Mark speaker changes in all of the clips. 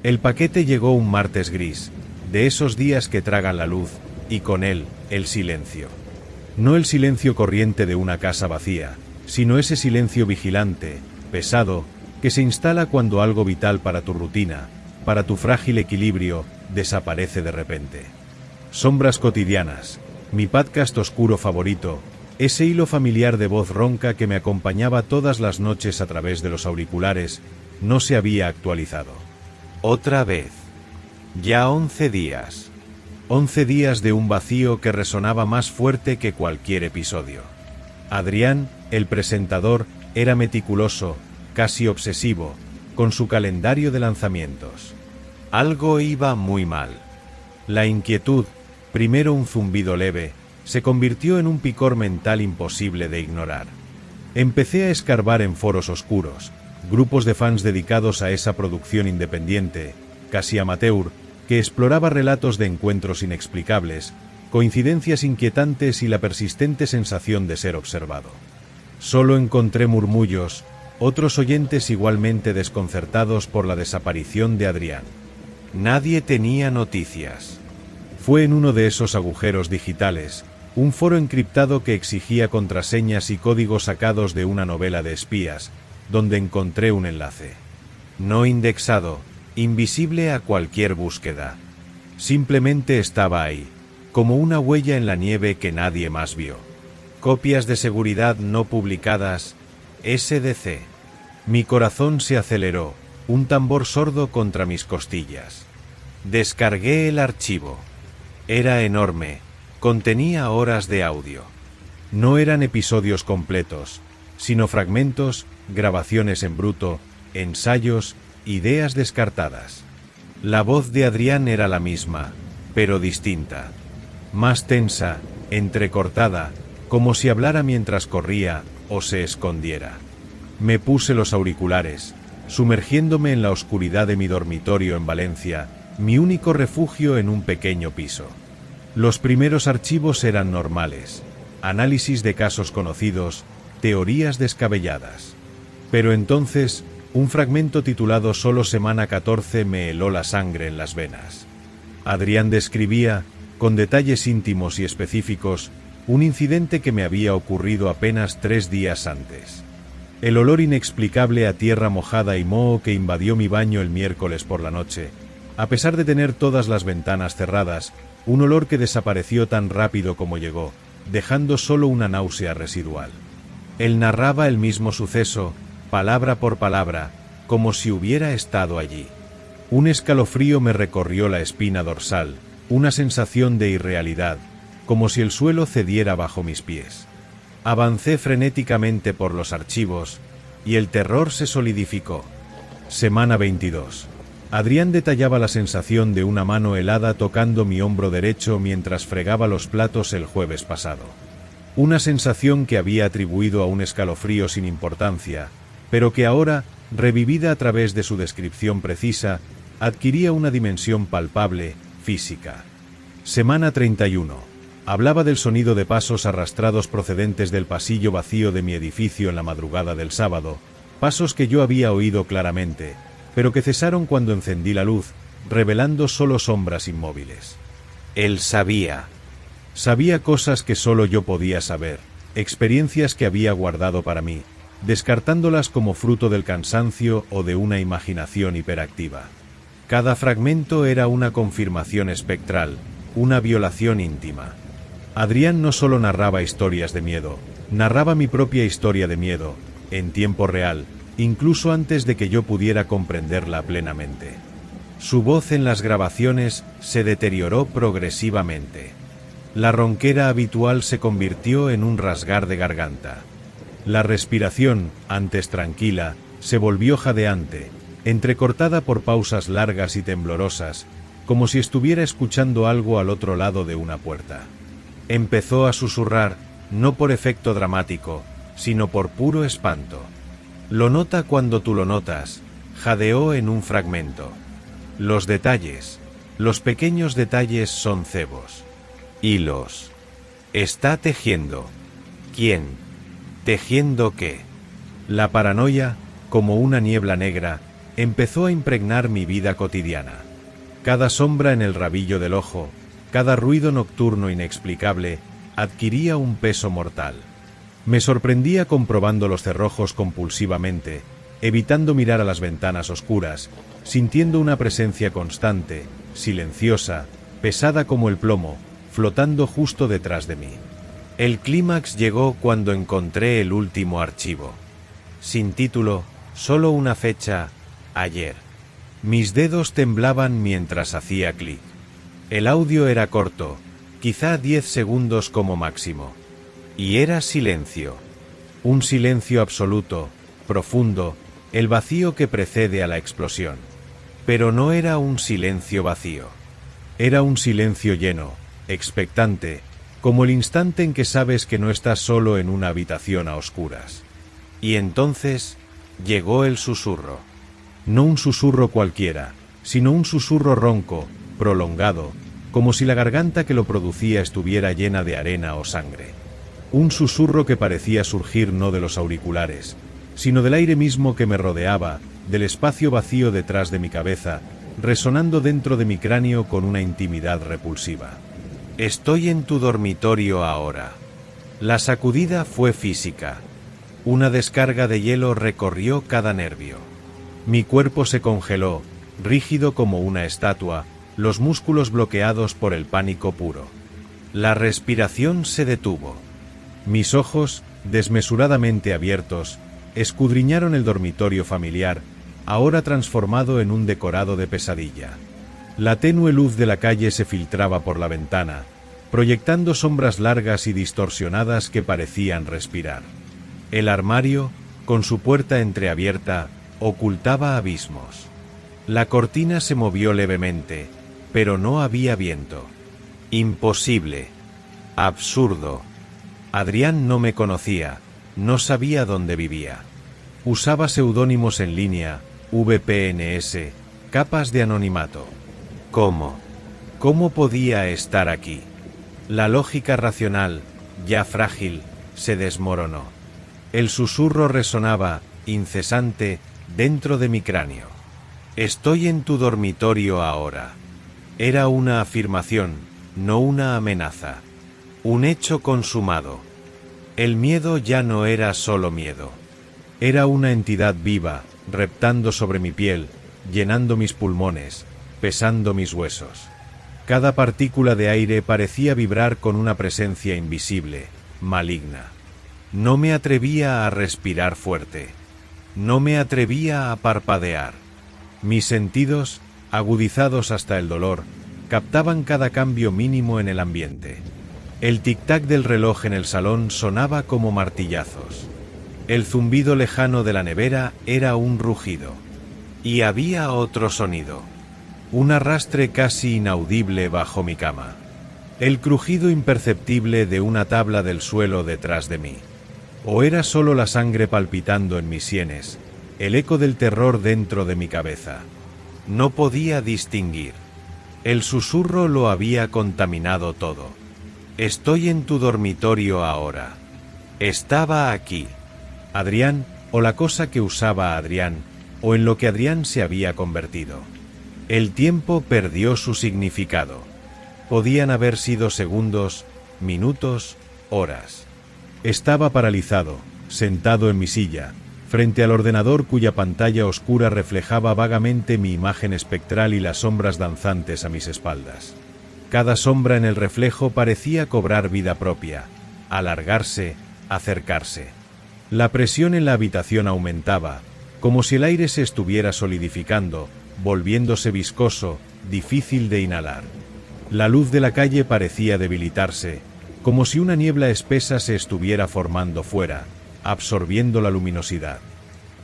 Speaker 1: El paquete llegó un martes gris, de esos días que tragan la luz, y con él, el silencio. No el silencio corriente de una casa vacía, sino ese silencio vigilante, pesado, que se instala cuando algo vital para tu rutina, para tu frágil equilibrio, desaparece de repente. Sombras cotidianas, mi podcast oscuro favorito, ese hilo familiar de voz ronca que me acompañaba todas las noches a través de los auriculares, no se había actualizado. Otra vez. Ya 11 días. 11 días de un vacío que resonaba más fuerte que cualquier episodio. Adrián, el presentador, era meticuloso, casi obsesivo, con su calendario de lanzamientos. Algo iba muy mal. La inquietud, primero un zumbido leve, se convirtió en un picor mental imposible de ignorar. Empecé a escarbar en foros oscuros, grupos de fans dedicados a esa producción independiente, casi amateur, que exploraba relatos de encuentros inexplicables, coincidencias inquietantes y la persistente sensación de ser observado. Solo encontré murmullos, otros oyentes igualmente desconcertados por la desaparición de Adrián. Nadie tenía noticias. Fue en uno de esos agujeros digitales, un foro encriptado que exigía contraseñas y códigos sacados de una novela de espías, donde encontré un enlace. No indexado, invisible a cualquier búsqueda. Simplemente estaba ahí, como una huella en la nieve que nadie más vio. Copias de seguridad no publicadas, SDC. Mi corazón se aceleró, un tambor sordo contra mis costillas. Descargué el archivo. Era enorme, contenía horas de audio. No eran episodios completos, sino fragmentos, grabaciones en bruto, ensayos, ideas descartadas. La voz de Adrián era la misma, pero distinta. Más tensa, entrecortada, como si hablara mientras corría o se escondiera. Me puse los auriculares, sumergiéndome en la oscuridad de mi dormitorio en Valencia, mi único refugio en un pequeño piso. Los primeros archivos eran normales, análisis de casos conocidos, teorías descabelladas. Pero entonces, un fragmento titulado Solo semana 14 me heló la sangre en las venas. Adrián describía, con detalles íntimos y específicos, un incidente que me había ocurrido apenas 3 días antes. El olor inexplicable a tierra mojada y moho que invadió mi baño el miércoles por la noche, a pesar de tener todas las ventanas cerradas, un olor que desapareció tan rápido como llegó, dejando solo una náusea residual. Él narraba el mismo suceso, palabra por palabra, como si hubiera estado allí. Un escalofrío me recorrió la espina dorsal, una sensación de irrealidad, como si el suelo cediera bajo mis pies. Avancé frenéticamente por los archivos, y el terror se solidificó. Semana 22. Adrián detallaba la sensación de una mano helada tocando mi hombro derecho mientras fregaba los platos el jueves pasado. Una sensación que había atribuido a un escalofrío sin importancia, pero que ahora, revivida a través de su descripción precisa, adquiría una dimensión palpable, física. Semana 31. Hablaba del sonido de pasos arrastrados procedentes del pasillo vacío de mi edificio en la madrugada del sábado, pasos que yo había oído claramente, pero que cesaron cuando encendí la luz, revelando solo sombras inmóviles. Él sabía. Sabía cosas que solo yo podía saber, experiencias que había guardado para mí, descartándolas como fruto del cansancio o de una imaginación hiperactiva. Cada fragmento era una confirmación espectral, una violación íntima. Adrián no solo narraba historias de miedo, narraba mi propia historia de miedo, en tiempo real, incluso antes de que yo pudiera comprenderla plenamente. Su voz en las grabaciones se deterioró progresivamente. La ronquera habitual se convirtió en un rasgar de garganta. La respiración, antes tranquila, se volvió jadeante, entrecortada por pausas largas y temblorosas, como si estuviera escuchando algo al otro lado de una puerta. Empezó a susurrar, no por efecto dramático, sino por puro espanto. Lo nota cuando tú lo notas, jadeó en un fragmento. Los detalles, los pequeños detalles son cebos. Hilos. Está tejiendo. ¿Quién? ¿Tejiendo qué? La paranoia, como una niebla negra, empezó a impregnar mi vida cotidiana. Cada sombra en el rabillo del ojo, cada ruido nocturno inexplicable, adquiría un peso mortal. Me sorprendía comprobando los cerrojos compulsivamente, evitando mirar a las ventanas oscuras, sintiendo una presencia constante, silenciosa, pesada como el plomo, flotando justo detrás de mí. El clímax llegó cuando encontré el último archivo. Sin título, solo una fecha, ayer. Mis dedos temblaban mientras hacía clic. El audio era corto, quizá 10 segundos como máximo. Y era silencio. Un silencio absoluto, profundo, el vacío que precede a la explosión. Pero no era un silencio vacío. Era un silencio lleno, expectante, como el instante en que sabes que no estás solo en una habitación a oscuras. Y entonces llegó el susurro. No un susurro cualquiera, sino un susurro ronco, prolongado, como si la garganta que lo producía estuviera llena de arena o sangre. Un susurro que parecía surgir no de los auriculares, sino del aire mismo que me rodeaba, del espacio vacío detrás de mi cabeza, resonando dentro de mi cráneo con una intimidad repulsiva. Estoy en tu dormitorio ahora. La sacudida fue física. Una descarga de hielo recorrió cada nervio. Mi cuerpo se congeló, rígido como una estatua, los músculos bloqueados por el pánico puro. La respiración se detuvo. Mis ojos, desmesuradamente abiertos, escudriñaron el dormitorio familiar, ahora transformado en un decorado de pesadilla. La tenue luz de la calle se filtraba por la ventana, proyectando sombras largas y distorsionadas que parecían respirar. El armario, con su puerta entreabierta, ocultaba abismos. La cortina se movió levemente, pero no había viento. Imposible. Absurdo. Adrián no me conocía, no sabía dónde vivía. Usaba seudónimos en línea, VPNs, capas de anonimato. ¿Cómo? ¿Cómo podía estar aquí? La lógica racional, ya frágil, se desmoronó. El susurro resonaba, incesante, dentro de mi cráneo. Estoy en tu dormitorio ahora. Era una afirmación, no una amenaza. Un hecho consumado. El miedo ya no era solo miedo. Era una entidad viva, reptando sobre mi piel, llenando mis pulmones, pesando mis huesos. Cada partícula de aire parecía vibrar con una presencia invisible, maligna. No me atrevía a respirar fuerte. No me atrevía a parpadear. Mis sentidos, agudizados hasta el dolor, captaban cada cambio mínimo en el ambiente. El tic-tac del reloj en el salón sonaba como martillazos. El zumbido lejano de la nevera era un rugido. Y había otro sonido. Un arrastre casi inaudible bajo mi cama. El crujido imperceptible de una tabla del suelo detrás de mí. O era solo la sangre palpitando en mis sienes, el eco del terror dentro de mi cabeza. No podía distinguir. El susurro lo había contaminado todo. Estoy en tu dormitorio ahora. Estaba aquí. Adrián, o la cosa que usaba Adrián, o en lo que Adrián se había convertido. El tiempo perdió su significado. Podían haber sido segundos, minutos, horas. Estaba paralizado, sentado en mi silla, frente al ordenador cuya pantalla oscura reflejaba vagamente mi imagen espectral y las sombras danzantes a mis espaldas. Cada sombra en el reflejo parecía cobrar vida propia, alargarse, acercarse. La presión en la habitación aumentaba, como si el aire se estuviera solidificando, volviéndose viscoso, difícil de inhalar. La luz de la calle parecía debilitarse, como si una niebla espesa se estuviera formando fuera, absorbiendo la luminosidad.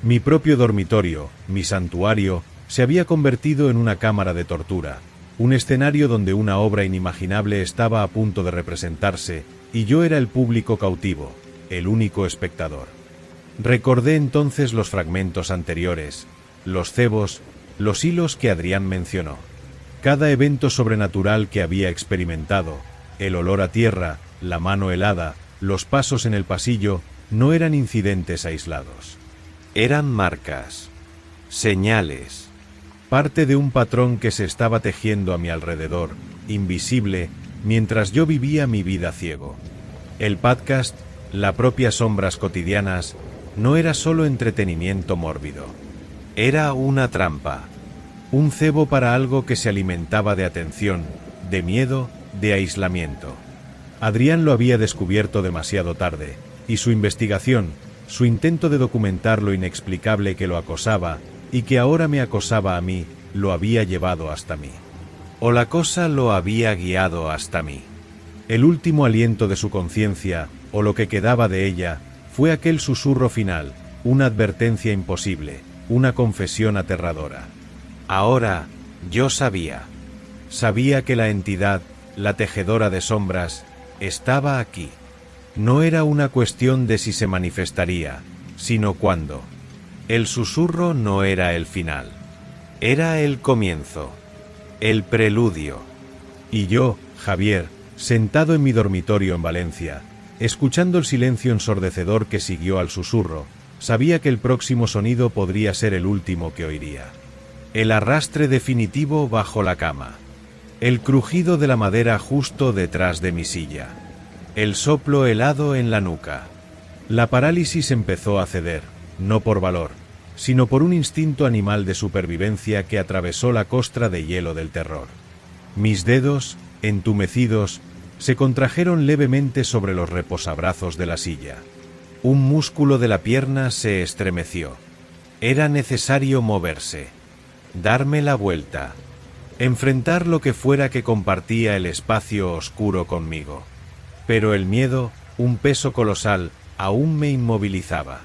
Speaker 1: Mi propio dormitorio, mi santuario, se había convertido en una cámara de tortura, un escenario donde una obra inimaginable estaba a punto de representarse, y yo era el público cautivo, el único espectador. Recordé entonces los fragmentos anteriores, los cebos, los hilos que Adrián mencionó. Cada evento sobrenatural que había experimentado, el olor a tierra, la mano helada, los pasos en el pasillo, no eran incidentes aislados. Eran marcas. Señales. Parte de un patrón que se estaba tejiendo a mi alrededor, invisible, mientras yo vivía mi vida ciego. El podcast, la propia Sombras Cotidianas, no era solo entretenimiento mórbido. Era una trampa. Un cebo para algo que se alimentaba de atención, de miedo, de aislamiento. Adrián lo había descubierto demasiado tarde, y su investigación, su intento de documentar lo inexplicable que lo acosaba, y que ahora me acosaba a mí, lo había llevado hasta mí. O la cosa lo había guiado hasta mí. El último aliento de su conciencia, o lo que quedaba de ella, fue aquel susurro final, una advertencia imposible, una confesión aterradora. Ahora, yo sabía. Sabía que la entidad, la tejedora de sombras, estaba aquí. No era una cuestión de si se manifestaría, sino cuándo. El susurro no era el final. Era el comienzo. El preludio. Y yo, Javier, sentado en mi dormitorio en Valencia, escuchando el silencio ensordecedor que siguió al susurro, sabía que el próximo sonido podría ser el último que oiría. El arrastre definitivo bajo la cama. El crujido de la madera justo detrás de mi silla. El soplo helado en la nuca. La parálisis empezó a ceder, no por valor, sino por un instinto animal de supervivencia que atravesó la costra de hielo del terror. Mis dedos, entumecidos, se contrajeron levemente sobre los reposabrazos de la silla. Un músculo de la pierna se estremeció. Era necesario moverse, darme la vuelta, enfrentar lo que fuera que compartía el espacio oscuro conmigo. Pero el miedo, un peso colosal, aún me inmovilizaba.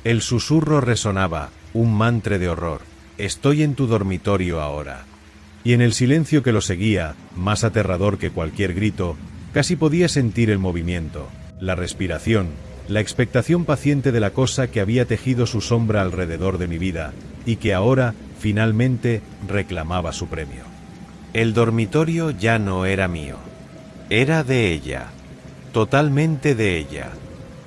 Speaker 1: El susurro resonaba, un mantra de horror. Estoy en tu dormitorio ahora. Y en el silencio que lo seguía, más aterrador que cualquier grito, casi podía sentir el movimiento, la respiración, la expectación paciente de la cosa que había tejido su sombra alrededor de mi vida, y que ahora, finalmente, reclamaba su premio. El dormitorio ya no era mío. Era de ella. Totalmente de ella.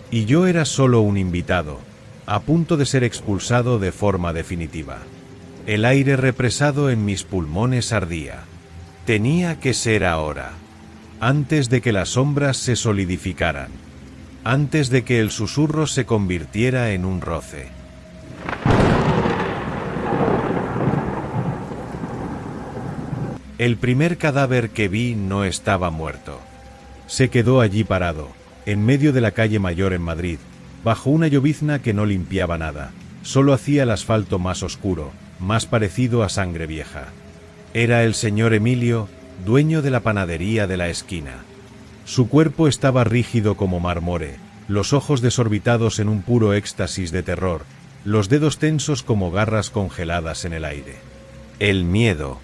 Speaker 1: Y yo era solo un invitado, a punto de ser expulsado de forma definitiva. El aire represado en mis pulmones ardía. Tenía que ser ahora. Antes de que las sombras se solidificaran. Antes de que el susurro se convirtiera en un roce. El primer cadáver que vi no estaba muerto. Se quedó allí parado, en medio de la calle Mayor en Madrid, bajo una llovizna que no limpiaba nada, solo hacía el asfalto más oscuro, más parecido a sangre vieja. Era el señor Emilio, dueño de la panadería de la esquina. Su cuerpo estaba rígido como mármore, los ojos desorbitados en un puro éxtasis de terror, los dedos tensos como garras congeladas en el aire. El miedo.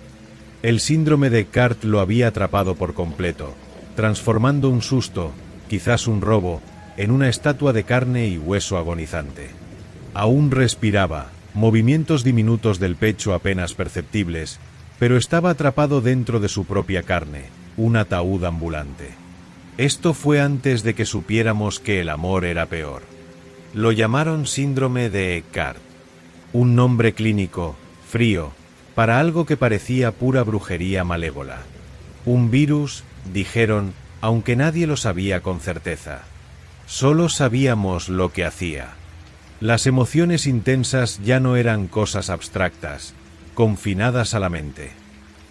Speaker 1: El síndrome de Cart lo había atrapado por completo, transformando un susto, quizás un robo, en una estatua de carne y hueso agonizante. Aún respiraba, movimientos diminutos del pecho apenas perceptibles, pero estaba atrapado dentro de su propia carne, un ataúd ambulante. Esto fue antes de que supiéramos que el amor era peor. Lo llamaron síndrome de Cart, un nombre clínico, frío, para algo que parecía pura brujería malévola. Un virus, dijeron, aunque nadie lo sabía con certeza. Solo sabíamos lo que hacía. Las emociones intensas ya no eran cosas abstractas, confinadas a la mente.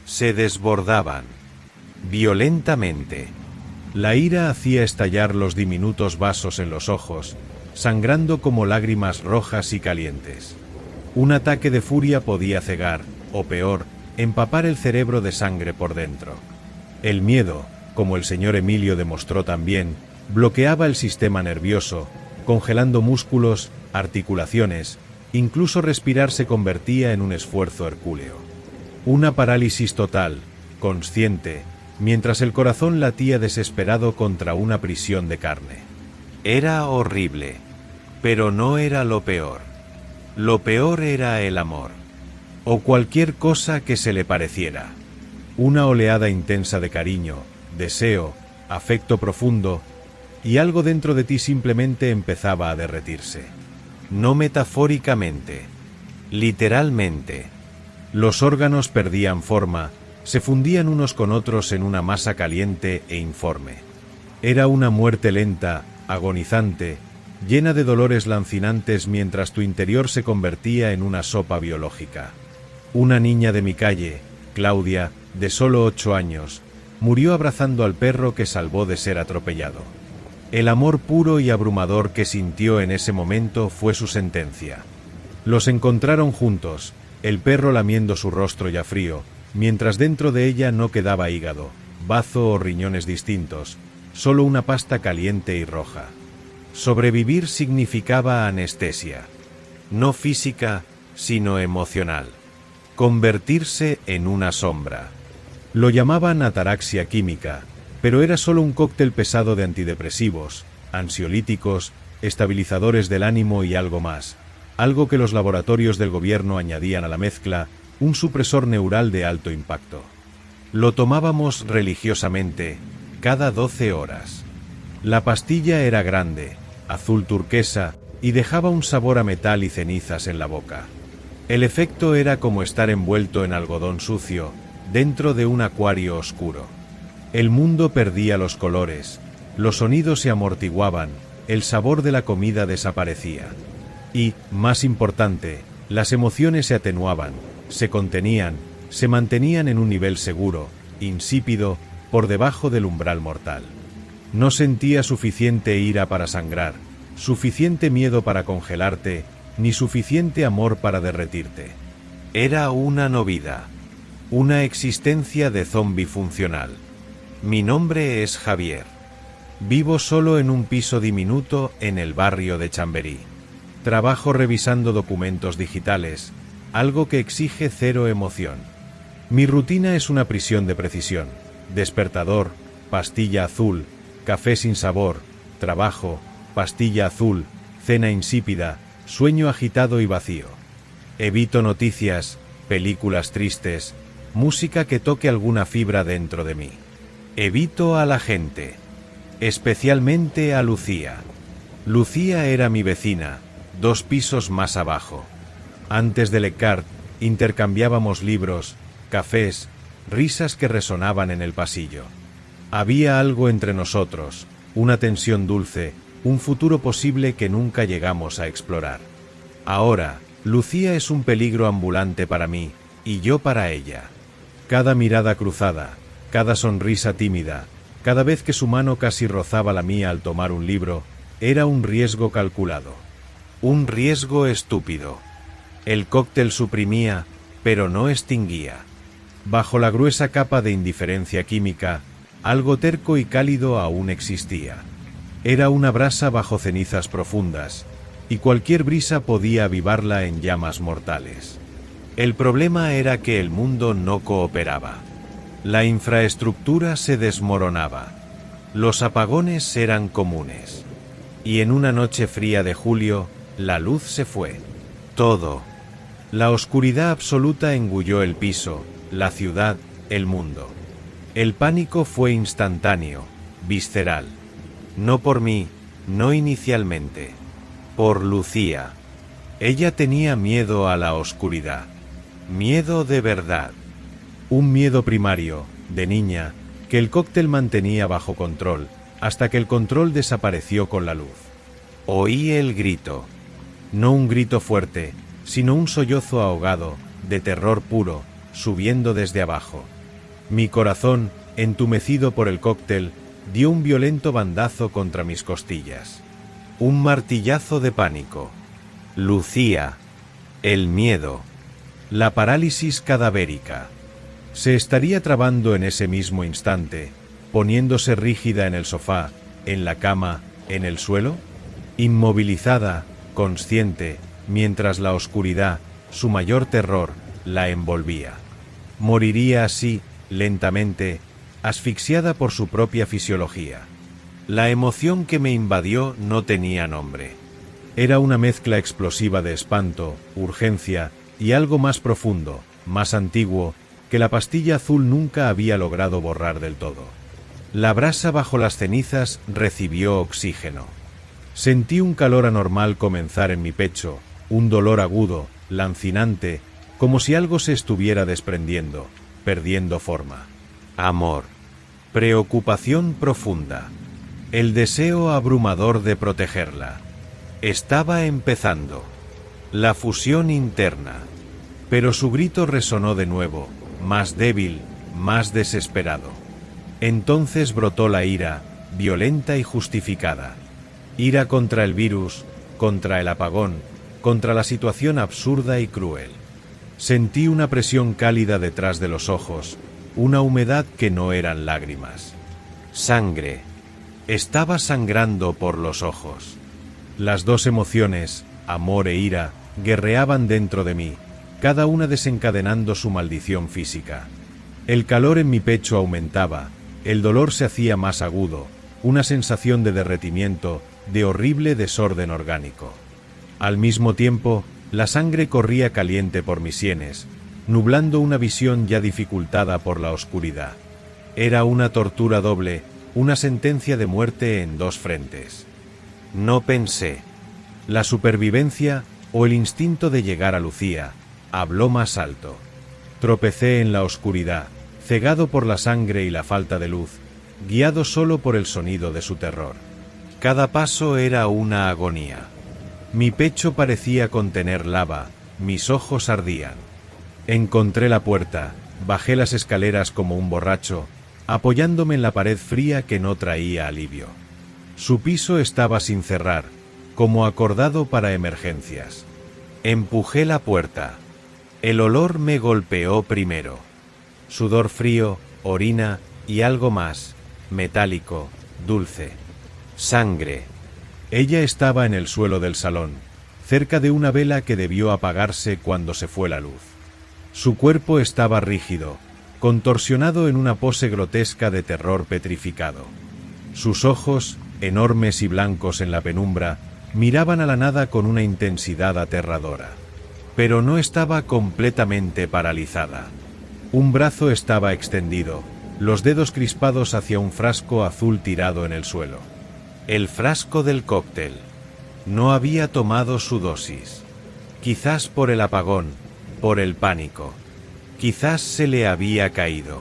Speaker 1: Se desbordaban. Violentamente. La ira hacía estallar los diminutos vasos en los ojos, sangrando como lágrimas rojas y calientes. Un ataque de furia podía cegar, o peor, empapar el cerebro de sangre por dentro. El miedo, como el señor Emilio demostró también, bloqueaba el sistema nervioso, congelando músculos, articulaciones, incluso respirar se convertía en un esfuerzo hercúleo. Una parálisis total, consciente, mientras el corazón latía desesperado contra una prisión de carne. Era horrible, pero no era lo peor. Lo peor era el amor. O cualquier cosa que se le pareciera. Una oleada intensa de cariño, deseo, afecto profundo, y algo dentro de ti simplemente empezaba a derretirse. No metafóricamente. Literalmente. Los órganos perdían forma, se fundían unos con otros en una masa caliente e informe. Era una muerte lenta, agonizante, llena de dolores lancinantes mientras tu interior se convertía en una sopa biológica. Una niña de mi calle, Claudia, de solo 8 años, murió abrazando al perro que salvó de ser atropellado. El amor puro y abrumador que sintió en ese momento fue su sentencia. Los encontraron juntos, el perro lamiendo su rostro ya frío, mientras dentro de ella no quedaba hígado, bazo o riñones distintos, solo una pasta caliente y roja. Sobrevivir significaba anestesia, no física, sino emocional. Convertirse en una sombra. Lo llamaban ataraxia química, pero era solo un cóctel pesado de antidepresivos, ansiolíticos, estabilizadores del ánimo y algo más, algo que los laboratorios del gobierno añadían a la mezcla, un supresor neural de alto impacto. Lo tomábamos religiosamente, cada 12 horas. La pastilla era grande, azul turquesa, y dejaba un sabor a metal y cenizas en la boca. El efecto era como estar envuelto en algodón sucio, dentro de un acuario oscuro. El mundo perdía los colores, los sonidos se amortiguaban, el sabor de la comida desaparecía. Y, más importante, las emociones se atenuaban, se contenían, se mantenían en un nivel seguro, insípido, por debajo del umbral mortal. No sentía suficiente ira para sangrar, suficiente miedo para congelarte, ni suficiente amor para derretirte. Era una no vida, una existencia de zombi funcional. Mi nombre es Javier. Vivo solo en un piso diminuto en el barrio de Chamberí. Trabajo revisando documentos digitales, algo que exige cero emoción. Mi rutina es una prisión de precisión. Despertador, pastilla azul, café sin sabor, trabajo, pastilla azul, cena insípida, sueño agitado y vacío. Evito noticias, películas tristes, música que toque alguna fibra dentro de mí. Evito a la gente, especialmente a Lucía. Lucía era mi vecina, 2 pisos más abajo. Antes de Lecart, intercambiábamos libros, cafés, risas que resonaban en el pasillo. Había algo entre nosotros, una tensión dulce, un futuro posible que nunca llegamos a explorar. Ahora, Lucía es un peligro ambulante para mí, y yo para ella. Cada mirada cruzada, cada sonrisa tímida, cada vez que su mano casi rozaba la mía al tomar un libro, era un riesgo calculado. Un riesgo estúpido. El cóctel suprimía, pero no extinguía. Bajo la gruesa capa de indiferencia química, algo terco y cálido aún existía. Era una brasa bajo cenizas profundas, y cualquier brisa podía avivarla en llamas mortales. El problema era que el mundo no cooperaba. La infraestructura se desmoronaba. Los apagones eran comunes. Y en una noche fría de julio, la luz se fue. Todo. La oscuridad absoluta engulló el piso, la ciudad, el mundo. El pánico fue instantáneo, visceral. No por mí, no inicialmente. Por Lucía. Ella tenía miedo a la oscuridad. Miedo de verdad. Un miedo primario, de niña, que el cóctel mantenía bajo control, hasta que el control desapareció con la luz. Oí el grito. No un grito fuerte, sino un sollozo ahogado, de terror puro, subiendo desde abajo. Mi corazón, entumecido por el cóctel, dio un violento bandazo contra mis costillas. Un martillazo de pánico. Lucía. El miedo. La parálisis cadavérica. Se estaría trabando en ese mismo instante, poniéndose rígida en el sofá, en la cama, en el suelo, inmovilizada, consciente, mientras la oscuridad, su mayor terror, la envolvía. Moriría así, lentamente, asfixiada por su propia fisiología. La emoción que me invadió no tenía nombre. Era una mezcla explosiva de espanto, urgencia y algo más profundo, más antiguo, que la pastilla azul nunca había logrado borrar del todo. La brasa bajo las cenizas recibió oxígeno. Sentí un calor anormal comenzar en mi pecho, un dolor agudo, lancinante, como si algo se estuviera desprendiendo, perdiendo forma. Amor. Preocupación profunda. El deseo abrumador de protegerla. Estaba empezando. La fusión interna. Pero su grito resonó de nuevo, más débil, más desesperado. Entonces brotó la ira, violenta y justificada. Ira contra el virus, contra el apagón, contra la situación absurda y cruel. Sentí una presión cálida detrás de los ojos, una humedad que no eran lágrimas. Sangre. Estaba sangrando por los ojos. Las dos emociones, amor e ira, guerreaban dentro de mí, cada una desencadenando su maldición física. El calor en mi pecho aumentaba, el dolor se hacía más agudo, una sensación de derretimiento, de horrible desorden orgánico. Al mismo tiempo, la sangre corría caliente por mis sienes, nublando una visión ya dificultada por la oscuridad. Era una tortura doble, una sentencia de muerte en dos frentes. No pensé. La supervivencia, o el instinto de llegar a Lucía, habló más alto. Tropecé en la oscuridad, cegado por la sangre y la falta de luz, guiado solo por el sonido de su terror. Cada paso era una agonía. Mi pecho parecía contener lava, mis ojos ardían. Encontré la puerta, bajé las escaleras como un borracho, apoyándome en la pared fría que no traía alivio. Su piso estaba sin cerrar, como acordado para emergencias. Empujé la puerta. El olor me golpeó primero. Sudor frío, orina y algo más, metálico, dulce. Sangre. Ella estaba en el suelo del salón, cerca de una vela que debió apagarse cuando se fue la luz. Su cuerpo estaba rígido, contorsionado en una pose grotesca de terror petrificado. Sus ojos, enormes y blancos en la penumbra, miraban a la nada con una intensidad aterradora. Pero no estaba completamente paralizada. Un brazo estaba extendido, los dedos crispados hacia un frasco azul tirado en el suelo. El frasco del cóctel. No había tomado su dosis. Quizás por el apagón, por el pánico. Quizás se le había caído.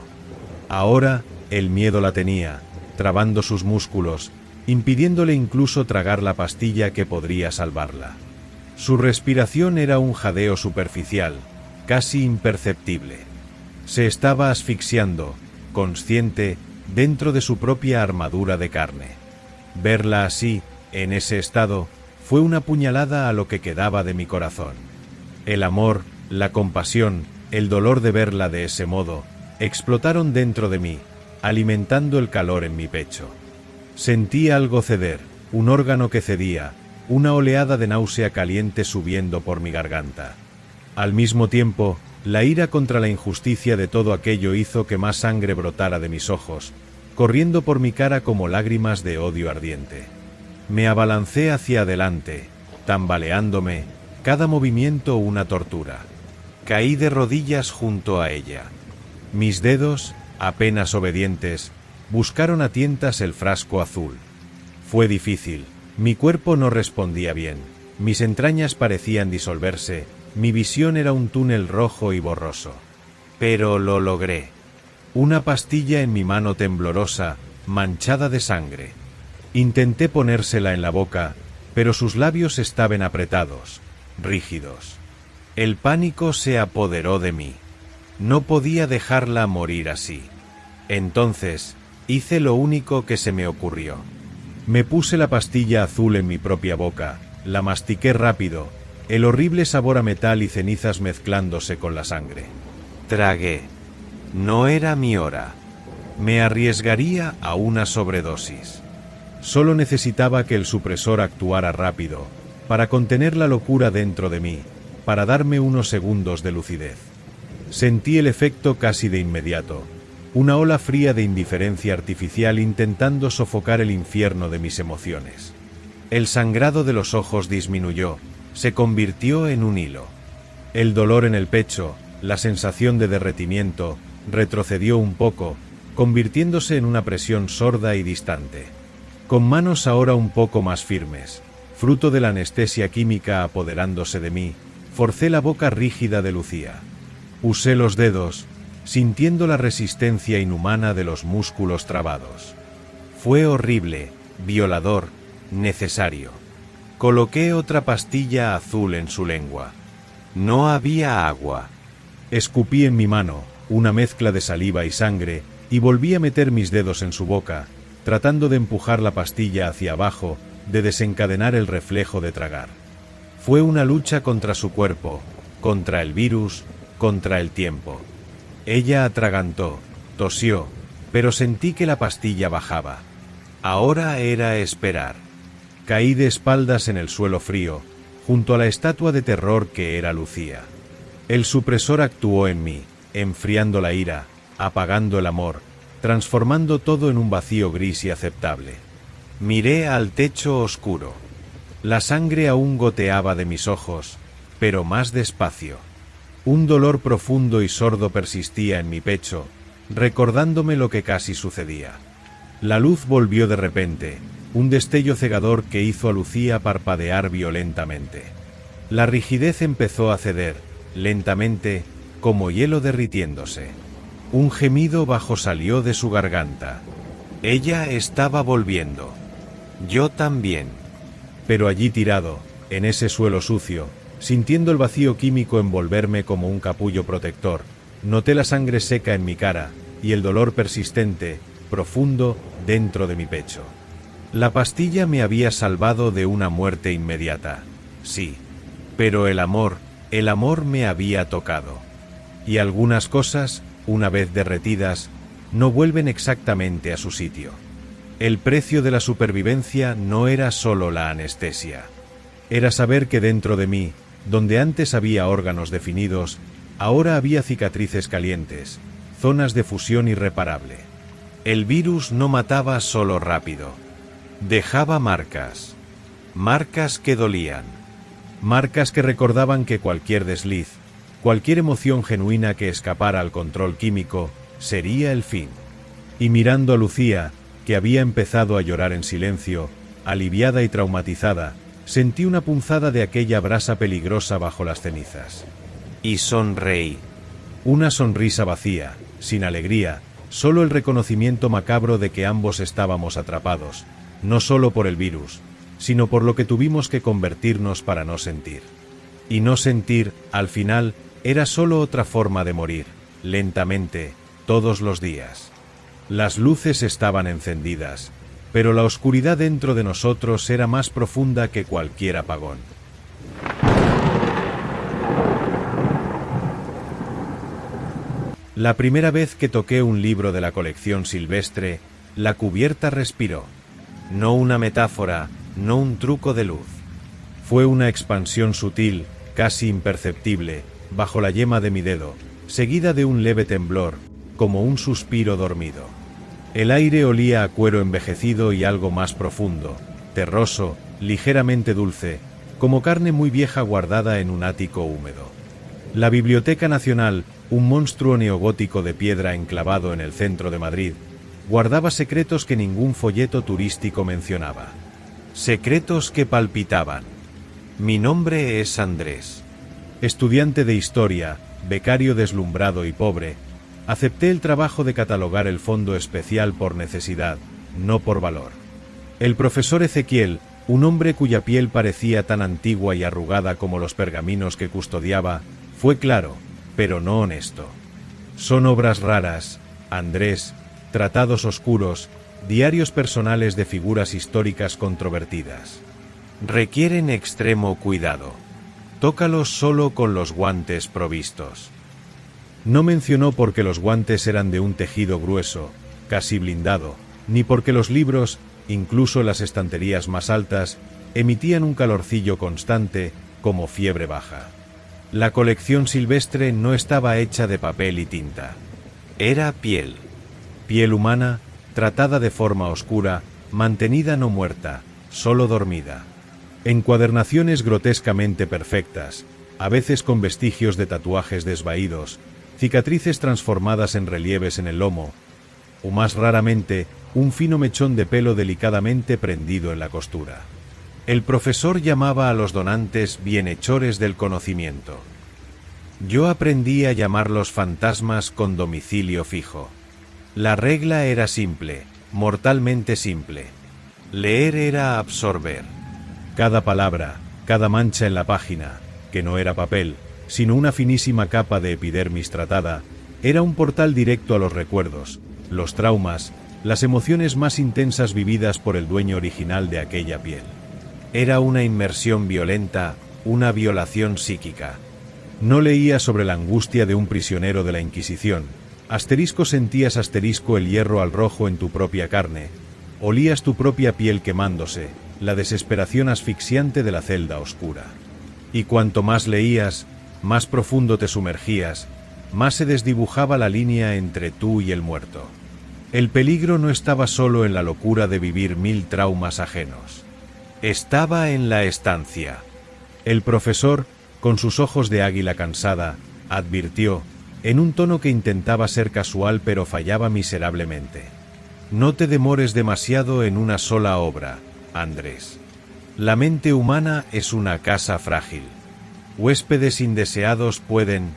Speaker 1: Ahora, el miedo la tenía, trabando sus músculos, impidiéndole incluso tragar la pastilla que podría salvarla. Su respiración era un jadeo superficial, casi imperceptible. Se estaba asfixiando, consciente, dentro de su propia armadura de carne. Verla así, en ese estado, fue una puñalada a lo que quedaba de mi corazón. El amor, la compasión, el dolor de verla de ese modo, explotaron dentro de mí, alimentando el calor en mi pecho. Sentí algo ceder, un órgano que cedía, una oleada de náusea caliente subiendo por mi garganta. Al mismo tiempo, la ira contra la injusticia de todo aquello hizo que más sangre brotara de mis ojos, corriendo por mi cara como lágrimas de odio ardiente. Me abalancé hacia adelante, tambaleándome, cada movimiento una tortura. Caí de rodillas junto a ella. Mis dedos, apenas obedientes, buscaron a tientas el frasco azul. Fue difícil, mi cuerpo no respondía bien, mis entrañas parecían disolverse, mi visión era un túnel rojo y borroso. Pero lo logré. Una pastilla en mi mano temblorosa, manchada de sangre. Intenté ponérsela en la boca, pero sus labios estaban apretados, rígidos. El pánico se apoderó de mí. No podía dejarla morir así. Entonces, hice lo único que se me ocurrió. Me puse la pastilla azul en mi propia boca, la mastiqué rápido, el horrible sabor a metal y cenizas mezclándose con la sangre. Tragué. No era mi hora. Me arriesgaría a una sobredosis. Solo necesitaba que el supresor actuara rápido, para contener la locura dentro de mí, para darme unos segundos de lucidez. Sentí el efecto casi de inmediato, una ola fría de indiferencia artificial intentando sofocar el infierno de mis emociones. El sangrado de los ojos disminuyó, se convirtió en un hilo. El dolor en el pecho, la sensación de derretimiento, retrocedió un poco, convirtiéndose en una presión sorda y distante. Con manos ahora un poco más firmes, fruto de la anestesia química apoderándose de mí, forcé la boca rígida de Lucía. Usé los dedos, sintiendo la resistencia inhumana de los músculos trabados. Fue horrible, violador, necesario. Coloqué otra pastilla azul en su lengua. No había agua. Escupí en mi mano, una mezcla de saliva y sangre, y volví a meter mis dedos en su boca, tratando de empujar la pastilla hacia abajo, de desencadenar el reflejo de tragar. Fue una lucha contra su cuerpo, contra el virus, contra el tiempo. Ella atragantó, tosió, pero sentí que la pastilla bajaba. Ahora era esperar. Caí de espaldas en el suelo frío, junto a la estatua de terror que era Lucía. El supresor actuó en mí, enfriando la ira, apagando el amor, transformando todo en un vacío gris y aceptable. Miré al techo oscuro. La sangre aún goteaba de mis ojos, pero más despacio. Un dolor profundo y sordo persistía en mi pecho, recordándome lo que casi sucedía. La luz volvió de repente, un destello cegador que hizo a Lucía parpadear violentamente. La rigidez empezó a ceder, lentamente, como hielo derritiéndose. Un gemido bajo salió de su garganta. Ella estaba volviendo. Yo también. Pero allí tirado, en ese suelo sucio, sintiendo el vacío químico envolverme como un capullo protector, noté la sangre seca en mi cara y el dolor persistente, profundo, dentro de mi pecho. La pastilla me había salvado de una muerte inmediata, sí, pero el amor me había tocado. Y algunas cosas, una vez derretidas, no vuelven exactamente a su sitio. El precio de la supervivencia no era solo la anestesia. Era saber que dentro de mí, donde antes había órganos definidos, ahora había cicatrices calientes, zonas de fusión irreparable. El virus no mataba solo rápido. Dejaba marcas. Marcas que dolían. Marcas que recordaban que cualquier desliz, cualquier emoción genuina que escapara al control químico, sería el fin. Y mirando a Lucía, que había empezado a llorar en silencio, aliviada y traumatizada, sentí una punzada de aquella brasa peligrosa bajo las cenizas. Y sonreí. Una sonrisa vacía, sin alegría, solo el reconocimiento macabro de que ambos estábamos atrapados, no solo por el virus, sino por lo que tuvimos que convertirnos para no sentir. Y no sentir, al final, era solo otra forma de morir, lentamente, todos los días. Las luces estaban encendidas, pero la oscuridad dentro de nosotros era más profunda que cualquier apagón. La primera vez que toqué un libro de la colección Silvestre, la cubierta respiró. No una metáfora, no un truco de luz. Fue una expansión sutil, casi imperceptible, bajo la yema de mi dedo, seguida de un leve temblor, como un suspiro dormido. El aire olía a cuero envejecido y algo más profundo, terroso, ligeramente dulce, como carne muy vieja guardada en un ático húmedo. La Biblioteca Nacional, un monstruo neogótico de piedra enclavado en el centro de Madrid, guardaba secretos que ningún folleto turístico mencionaba. Secretos que palpitaban. Mi nombre es Andrés. Estudiante de historia, becario deslumbrado y pobre, acepté el trabajo de catalogar el fondo especial por necesidad, no por valor. El profesor Ezequiel, un hombre cuya piel parecía tan antigua y arrugada como los pergaminos que custodiaba, fue claro, pero no honesto. Son obras raras, Andrés, tratados oscuros, diarios personales de figuras históricas controvertidas. Requieren extremo cuidado. Tócalos solo con los guantes provistos. No mencionó porque los guantes eran de un tejido grueso, casi blindado, ni porque los libros, incluso las estanterías más altas, emitían un calorcillo constante, como fiebre baja. La colección Silvestre no estaba hecha de papel y tinta. Era piel. Piel humana, tratada de forma oscura, mantenida no muerta, solo dormida. Encuadernaciones grotescamente perfectas, a veces con vestigios de tatuajes desvaídos, cicatrices transformadas en relieves en el lomo, o más raramente, un fino mechón de pelo delicadamente prendido en la costura. El profesor llamaba a los donantes bienhechores del conocimiento. Yo aprendí a llamarlos fantasmas con domicilio fijo. La regla era simple, mortalmente simple. Leer era absorber. Cada palabra, cada mancha en la página, que no era papel, sino una finísima capa de epidermis tratada, era un portal directo a los recuerdos, los traumas, las emociones más intensas vividas por el dueño original de aquella piel. Era una inmersión violenta, una violación psíquica. No leía sobre la angustia de un prisionero de la Inquisición. Asterisco sentías asterisco el hierro al rojo en tu propia carne. Olías tu propia piel quemándose, la desesperación asfixiante de la celda oscura. Y cuanto más leías, más profundo te sumergías, más se desdibujaba la línea entre tú y el muerto. El peligro no estaba solo en la locura de vivir 1000 traumas ajenos. Estaba en la estancia. El profesor, con sus ojos de águila cansada, advirtió, en un tono que intentaba ser casual pero fallaba miserablemente. No te demores demasiado en una sola obra, Andrés. La mente humana es una casa frágil. Huéspedes indeseados pueden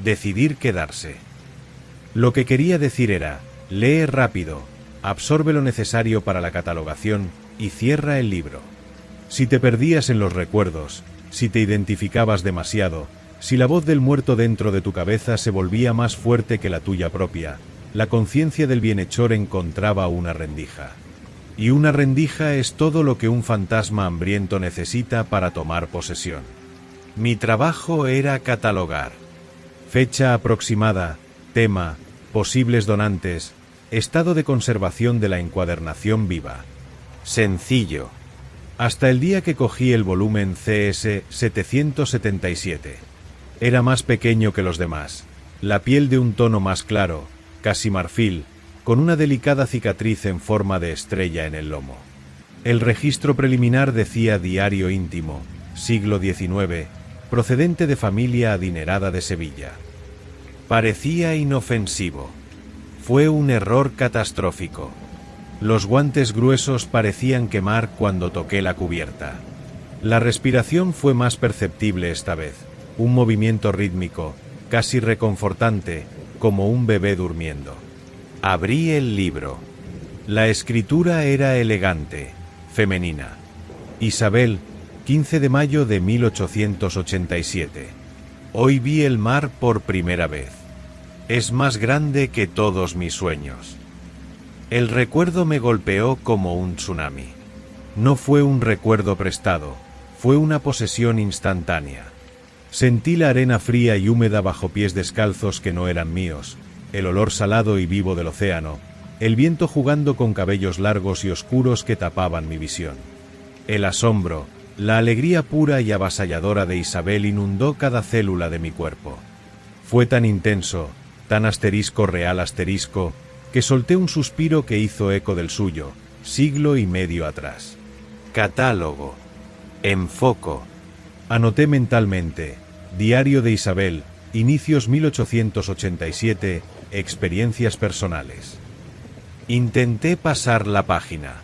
Speaker 1: decidir quedarse. Lo que quería decir era, lee rápido, absorbe lo necesario para la catalogación y cierra el libro. Si te perdías en los recuerdos, si te identificabas demasiado, si la voz del muerto dentro de tu cabeza se volvía más fuerte que la tuya propia, la conciencia del bienhechor encontraba una rendija. Y una rendija es todo lo que un fantasma hambriento necesita para tomar posesión. Mi trabajo era catalogar. Fecha aproximada, tema, posibles donantes, estado de conservación de la encuadernación viva. Sencillo. Hasta el día que cogí el volumen CS 777. Era más pequeño que los demás. La piel de un tono más claro, casi marfil, con una delicada cicatriz en forma de estrella en el lomo. El registro preliminar decía diario íntimo, siglo XIX, procedente de familia adinerada de Sevilla. Parecía inofensivo. Fue un error catastrófico. Los guantes gruesos parecían quemar cuando toqué la cubierta. La respiración fue más perceptible esta vez, un movimiento rítmico, casi reconfortante, como un bebé durmiendo. Abrí el libro. La escritura era elegante, femenina. Isabel, 15 de mayo de 1887. Hoy vi el mar por primera vez. Es más grande que todos mis sueños. El recuerdo me golpeó como un tsunami. No fue un recuerdo prestado, fue una posesión instantánea. Sentí la arena fría y húmeda bajo pies descalzos que no eran míos, el olor salado y vivo del océano, el viento jugando con cabellos largos y oscuros que tapaban mi visión. El asombro, la alegría pura y avasalladora de Isabel inundó cada célula de mi cuerpo. Fue tan intenso, tan asterisco real asterisco, que solté un suspiro que hizo eco del suyo, siglo y medio atrás. Catálogo. Enfoco. Anoté mentalmente, diario de Isabel, inicios 1887, experiencias personales. Intenté pasar la página,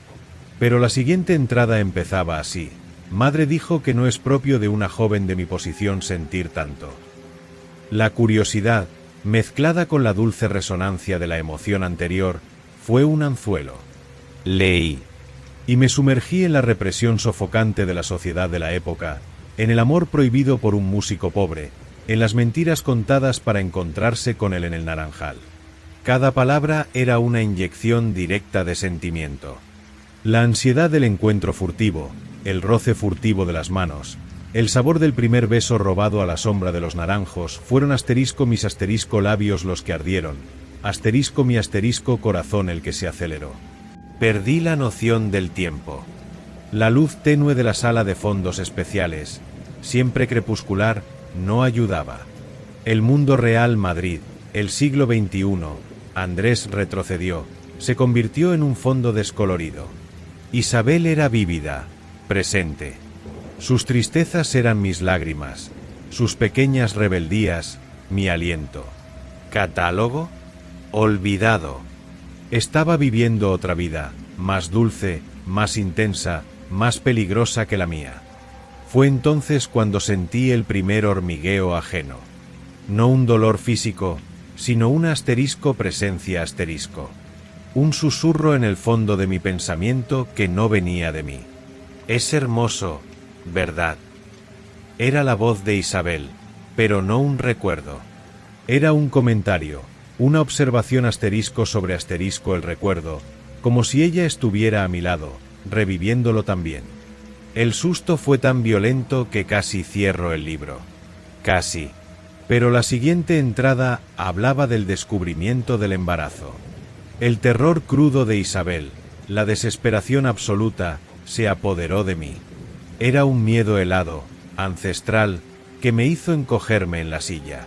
Speaker 1: pero la siguiente entrada empezaba así. Madre dijo que no es propio de una joven de mi posición sentir tanto. La curiosidad, mezclada con la dulce resonancia de la emoción anterior, fue un anzuelo. Leí. Y me sumergí en la represión sofocante de la sociedad de la época, en el amor prohibido por un músico pobre, en las mentiras contadas para encontrarse con él en el naranjal. Cada palabra era una inyección directa de sentimiento. La ansiedad del encuentro furtivo, el roce furtivo de las manos, el sabor del primer beso robado a la sombra de los naranjos, fueron asterisco mis asterisco labios los que ardieron, asterisco mi asterisco corazón el que se aceleró. Perdí la noción del tiempo. La luz tenue de la sala de fondos especiales, siempre crepuscular, no ayudaba. El mundo real Madrid, el siglo XXI, Andrés retrocedió, se convirtió en un fondo descolorido. Isabel era vívida, presente. Sus tristezas eran mis lágrimas, sus pequeñas rebeldías, mi aliento. ¿Catálogo? Olvidado. Estaba viviendo otra vida, más dulce, más intensa, más peligrosa que la mía. Fue entonces cuando sentí el primer hormigueo ajeno. No un dolor físico, sino una asterisco presencia asterisco. Un susurro en el fondo de mi pensamiento que no venía de mí. Es hermoso, ¿verdad? Era la voz de Isabel, pero no un recuerdo. Era un comentario, una observación asterisco sobre asterisco el recuerdo, como si ella estuviera a mi lado, reviviéndolo también. El susto fue tan violento que casi cierro el libro. Casi. Pero la siguiente entrada hablaba del descubrimiento del embarazo. El terror crudo de Isabel, la desesperación absoluta, se apoderó de mí. Era un miedo helado, ancestral, que me hizo encogerme en la silla.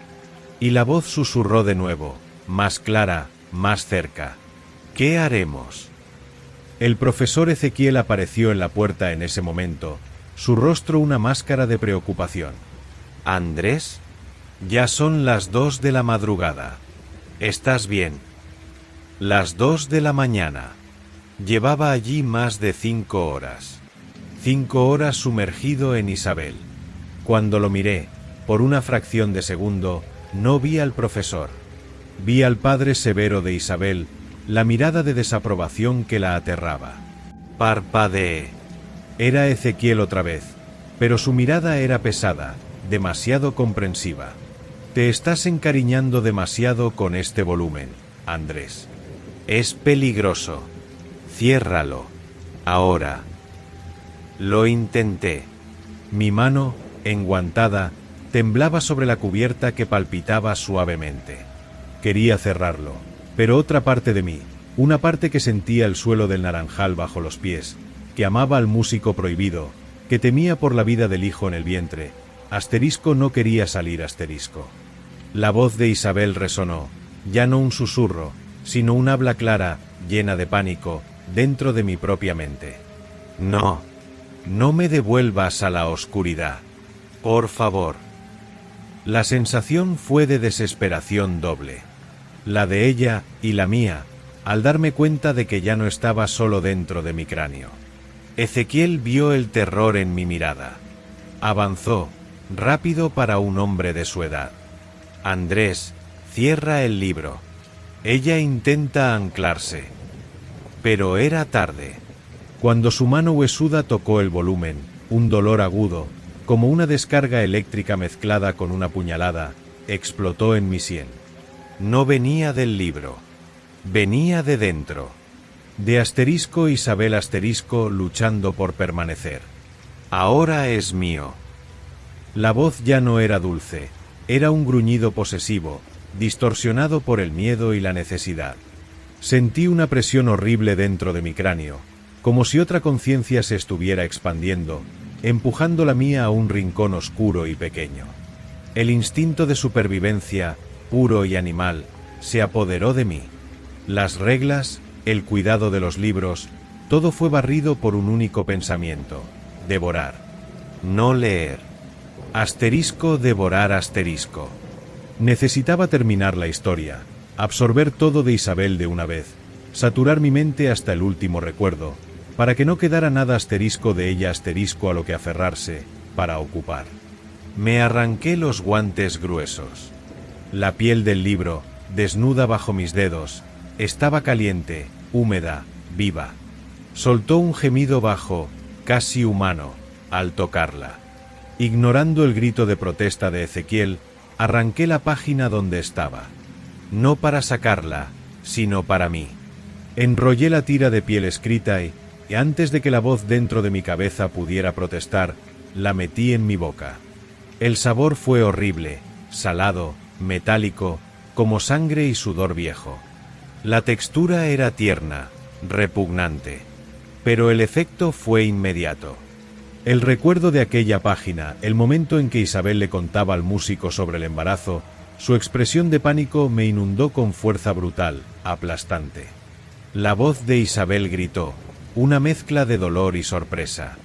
Speaker 1: Y la voz susurró de nuevo, más clara, más cerca. ¿Qué haremos? El profesor Ezequiel apareció en la puerta en ese momento, su rostro una máscara de preocupación. ¿Andrés? Ya son las 2 de la madrugada. ¿Estás bien? Las 2 de la mañana. Llevaba allí más de 5 horas. 5 horas sumergido en Isabel. Cuando lo miré, por una fracción de segundo, no vi al profesor. Vi al padre severo de Isabel, la mirada de desaprobación que la aterraba. Parpadeé. Era Ezequiel otra vez, pero su mirada era pesada, demasiado comprensiva. Te estás encariñando demasiado con este volumen, Andrés. Es peligroso. Ciérralo. Ahora. Lo intenté. Mi mano, enguantada, temblaba sobre la cubierta que palpitaba suavemente. Quería cerrarlo, pero otra parte de mí, una parte que sentía el suelo del naranjal bajo los pies, que amaba al músico prohibido, que temía por la vida del hijo en el vientre, asterisco no quería salir asterisco. La voz de Isabel resonó, ya no un susurro, sino un habla clara, llena de pánico, dentro de mi propia mente. No, no me devuelvas a la oscuridad. Por favor. La sensación fue de desesperación doble. La de ella y la mía, al darme cuenta de que ya no estaba solo dentro de mi cráneo. Ezequiel vio el terror en mi mirada. Avanzó, rápido para un hombre de su edad. Andrés, cierra el libro. Ella intenta anclarse. Pero era tarde. Cuando su mano huesuda tocó el volumen, un dolor agudo, como una descarga eléctrica mezclada con una puñalada, explotó en mi sien. No venía del libro. Venía de dentro. De asterisco Isabel asterisco luchando por permanecer. Ahora es mío. La voz ya no era dulce, era un gruñido posesivo, distorsionado por el miedo y la necesidad. Sentí una presión horrible dentro de mi cráneo, como si otra conciencia se estuviera expandiendo, empujando la mía a un rincón oscuro y pequeño. El instinto de supervivencia, puro y animal, se apoderó de mí. Las reglas, el cuidado de los libros, todo fue barrido por un único pensamiento: devorar. No leer. Asterisco devorar asterisco. Necesitaba terminar la historia, absorber todo de Isabel de una vez, saturar mi mente hasta el último recuerdo, para que no quedara nada asterisco de ella asterisco a lo que aferrarse, para ocupar. Me arranqué los guantes gruesos. La piel del libro, desnuda bajo mis dedos, estaba caliente, húmeda, viva. Soltó un gemido bajo, casi humano, al tocarla. Ignorando el grito de protesta de Ezequiel, arranqué la página donde estaba. No para sacarla, sino para mí. Enrollé la tira de piel escrita y, antes de que la voz dentro de mi cabeza pudiera protestar, la metí en mi boca. El sabor fue horrible, salado, metálico, como sangre y sudor viejo. La textura era tierna, repugnante, pero el efecto fue inmediato. El recuerdo de aquella página, el momento en que Isabel le contaba al músico sobre el embarazo, su expresión de pánico me inundó con fuerza brutal, aplastante. La voz de Isabel gritó, una mezcla de dolor y sorpresa.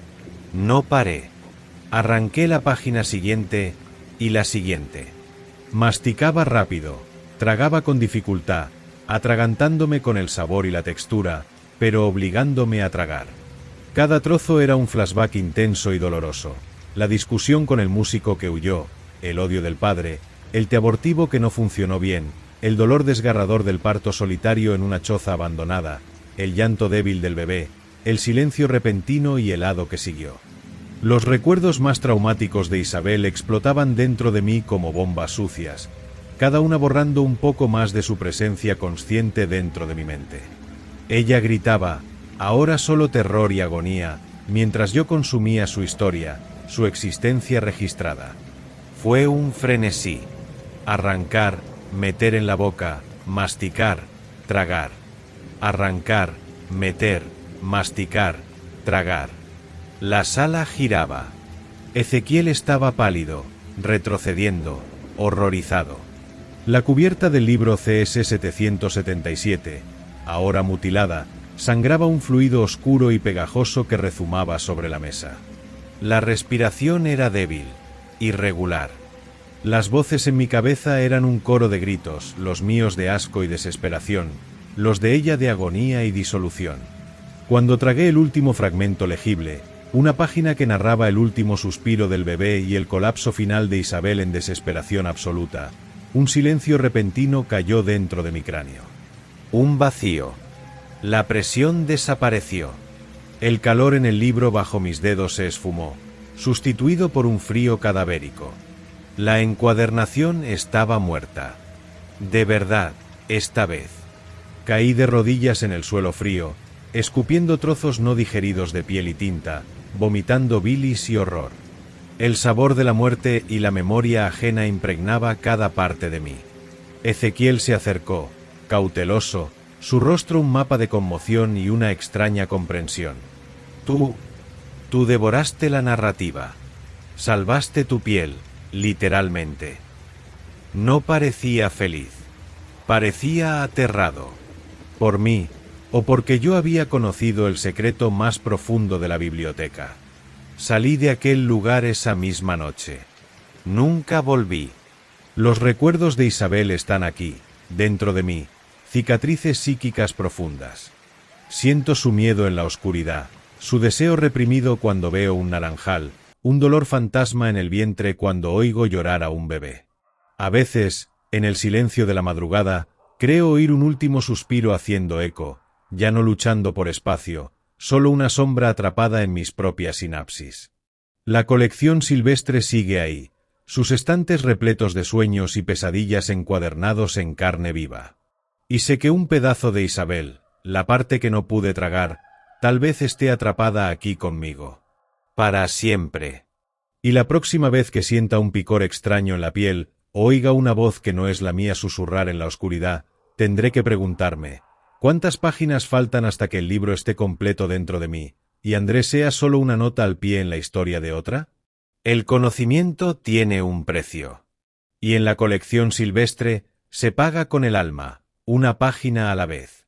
Speaker 1: No paré. Arranqué la página siguiente y la siguiente. Masticaba rápido, tragaba con dificultad, atragantándome con el sabor y la textura, pero obligándome a tragar. Cada trozo era un flashback intenso y doloroso. La discusión con el músico que huyó, el odio del padre, el té abortivo que no funcionó bien, el dolor desgarrador del parto solitario en una choza abandonada, el llanto débil del bebé, el silencio repentino y helado que siguió. Los recuerdos más traumáticos de Isabel explotaban dentro de mí como bombas sucias, cada una borrando un poco más de su presencia consciente dentro de mi mente. Ella gritaba, ahora solo terror y agonía, mientras yo consumía su historia, su existencia registrada. Fue un frenesí. Arrancar, meter en la boca, masticar, tragar. Arrancar, meter, masticar, tragar. La sala giraba. Ezequiel estaba pálido, retrocediendo, horrorizado. La cubierta del libro CS 777, ahora mutilada, sangraba un fluido oscuro y pegajoso que rezumaba sobre la mesa. La respiración era débil, irregular. Las voces en mi cabeza eran un coro de gritos, los míos de asco y desesperación, los de ella de agonía y disolución. Cuando tragué el último fragmento legible, una página que narraba el último suspiro del bebé y el colapso final de Isabel en desesperación absoluta, un silencio repentino cayó dentro de mi cráneo. Un vacío. La presión desapareció. El calor en el libro bajo mis dedos se esfumó, sustituido por un frío cadavérico. La encuadernación estaba muerta. De verdad, esta vez. Caí de rodillas en el suelo frío, escupiendo trozos no digeridos de piel y tinta, vomitando bilis y horror. El sabor de la muerte y la memoria ajena impregnaba cada parte de mí. Ezequiel se acercó, cauteloso, su rostro un mapa de conmoción y una extraña comprensión. Tú devoraste la narrativa. Salvaste tu piel, literalmente. No parecía feliz. Parecía aterrado. Por mí, o porque yo había conocido el secreto más profundo de la biblioteca. Salí de aquel lugar esa misma noche. Nunca volví. Los recuerdos de Isabel están aquí, dentro de mí, cicatrices psíquicas profundas. Siento su miedo en la oscuridad, su deseo reprimido cuando veo un naranjal, un dolor fantasma en el vientre cuando oigo llorar a un bebé. A veces, en el silencio de la madrugada, creo oír un último suspiro haciendo eco, ya no luchando por espacio, solo una sombra atrapada en mis propias sinapsis. La colección silvestre sigue ahí, sus estantes repletos de sueños y pesadillas encuadernados en carne viva. Y sé que un pedazo de Isabel, la parte que no pude tragar, tal vez esté atrapada aquí conmigo. Para siempre. Y la próxima vez que sienta un picor extraño en la piel, o oiga una voz que no es la mía susurrar en la oscuridad, tendré que preguntarme, ¿cuántas páginas faltan hasta que el libro esté completo dentro de mí, y Andrés sea solo una nota al pie en la historia de otra? El conocimiento tiene un precio. Y en la colección silvestre se paga con el alma, una página a la vez.